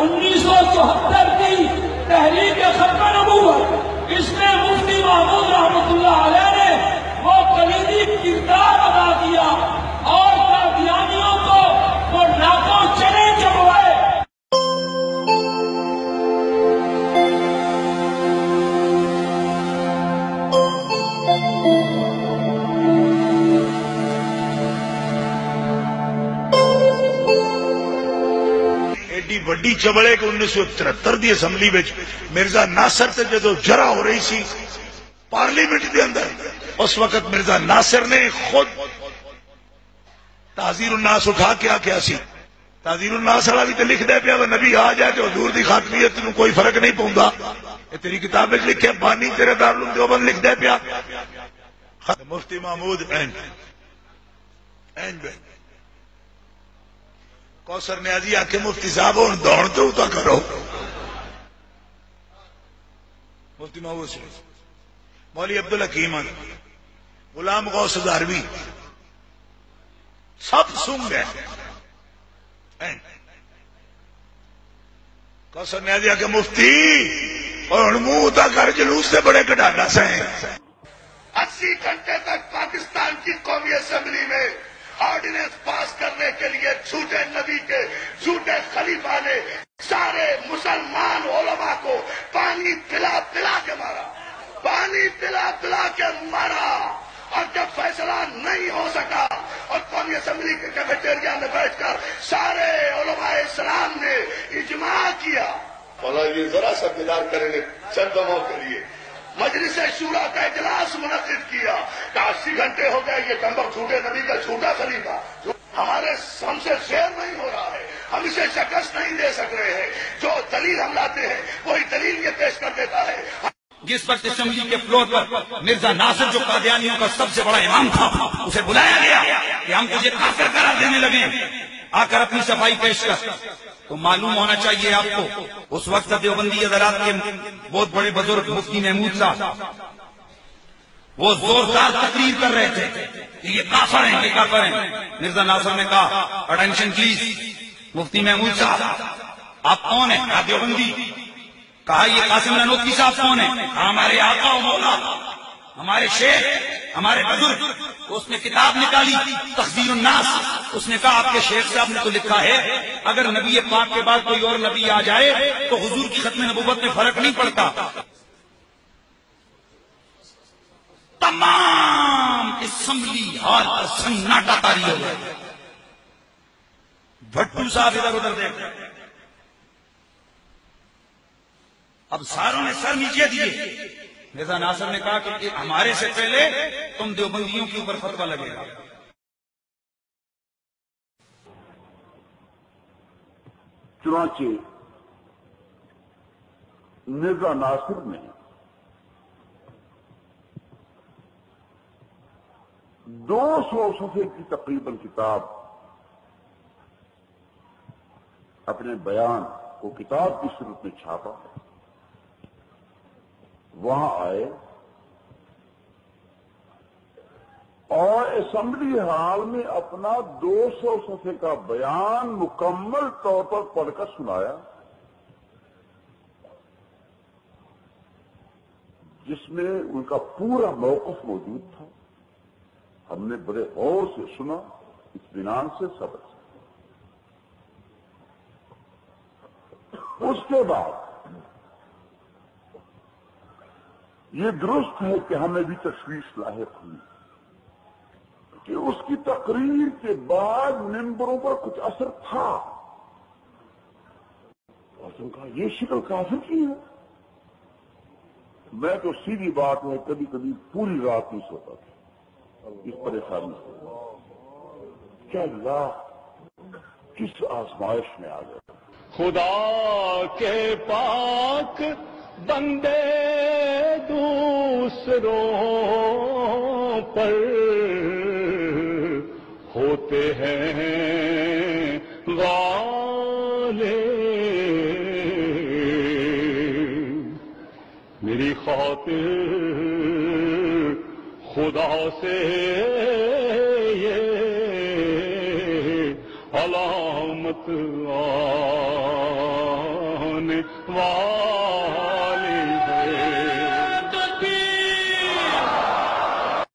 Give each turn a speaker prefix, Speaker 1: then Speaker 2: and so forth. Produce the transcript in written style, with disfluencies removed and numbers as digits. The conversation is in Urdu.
Speaker 1: 1974 کی تحریک ختم نبوت، اس میں مفتی محمود رحمۃ اللہ علیہ نے وہ کلیدی کردار ادا کیا اور قادیانیوں کو وہ ناکوں چنے چبوائے۔
Speaker 2: ایڈی وڈی چبڑے کہ 1973 دی اسمبلی وچ مرزا ناصر تے جدو جرا ہو رہی سی پارلیمنٹ دے اندر، اس وقت مرزا ناصر نے خود تعزیر الناس اٹھا کے آکیا سی۔ تعزیر الناس والا بھی تے لکھ دے پیا نبی آ جائے تو حضور دی خاتمیت نو کوئی فرق نہیں پوندا، یہ تیری کتاب وچ لکھے، بانی تیرے دارالعلوم دیوبند لکھ دے پیا۔ مفتی محمود کوثر نیازی آکے مفتی صاحب ہوں دوڑ تو کرو۔ مفتی محمود سے مولوی عبدالحکیم، غلام غوث ہزاروی سب سن گئے۔ کوثر نیازی آکے مفتی اور منہ تا کر جلوس سے بڑے کڈانا سے 80 گھنٹے تک پاکستان کی قومی اسمبلی میں آرڈیننس پاس کرنے کے لیے جھوٹے نبی کے جھوٹے خلیفہ نے سارے مسلمان علماء کو پانی پلا پلا کے مارا، پانی پلا پلا کے مارا، اور جب فیصلہ نہیں ہو سکا اور قومی اسمبلی کے کیفیٹیریا میں بیٹھ کر سارے علماء اسلام نے اجماع کیا، مولانا یہ ذرا سا بیدار کریں چند دنوں کے لیے مجلس شورا کا اجلاس منعقد کیا کہ 80 گھنٹے ہو گئے یہ کمبخت جھوٹے نبی کا جھوٹا خلیفہ ہمارے ہم سے شیئر نہیں ہو رہا ہے، ہم اسے شکست نہیں دے سک رہے ہیں، جو دلیل ہم لاتے ہیں وہی دلیل یہ پیش کر دیتا ہے۔
Speaker 3: جس پر اسمبلی کے فلور پر مرزا ناصر جو قادیانیوں کا سب سے بڑا امام تھا اسے بلایا گیا کہ ہم تجھے کافر قرار دینے لگے، آ کر اپنی صفائی پیش کر۔ تو معلوم ہونا چاہیے آپ کو اس وقت دیوبندی حضرات کے بہت بڑے بزرگ مفتی محمود صاحب وہ زوردار تقریر کر رہے تھے کہ یہ کافر ہیں، یہ کافر ہیں۔ مرزا ناصر نے کہا اٹینشن پلیز، مفتی محمود صاحب آپ کون ہیں؟ آپ دیوبندی۔ کہا یہ قاسم نانوتوی صاحب کون ہیں؟ ہمارے آقا و مولا، ہمارے شیخ، ہمارے بزرگ۔ اس نے کتاب نکالی تخزیر الناس، اس نے کہا آپ کے شیخ صاحب نے تو لکھا ہے اگر نبی پاک کے بعد کوئی اور نبی آ جائے تو حضور کی ختم نبوت میں فرق نہیں پڑتا۔ تمام اسمبلی ہال پر سناٹا طاری ہو گیا۔ بھٹو صاحب ادھر ادھر دیکھ رہے، اب ساروں نے سر نیچے دیے۔ مرزا ناصر نے کہا کہ ہمارے سے پہلے تم دیوبندیوں کے اوپر فتویٰ لگے گا۔
Speaker 4: چنانچہ مرزا ناصر نے 200 صفحے کی تقریباً کتاب اپنے بیان کو کتاب کی صورت میں چھاپا، وہاں آئے اور اسمبلی ہال میں اپنا 200 صفحے کا بیان مکمل طور پر پڑھ کر سنایا، جس میں ان کا پورا موقف موجود تھا۔ ہم نے بڑے غور سے سنا، اطمینان سے، صبر سے۔ اس کے بعد یہ درست ہے کہ ہمیں بھی تشویش لاحق ہوئی کہ اس کی تقریر کے بعد ممبروں پر کچھ اثر تھا، اور تم کہا یہ شکل کافر کی ہے۔ میں تو سیدھی بات ہے کبھی کبھی پوری رات نہیں سوتا تھا اس پریشانی سے، کیا اللہ کس آزمائش میں آ گیا۔
Speaker 5: خدا کے پاک بندے دوسروں پر ہوتے ہیں غالب، میری خاطر خدا سے یہ علامت والے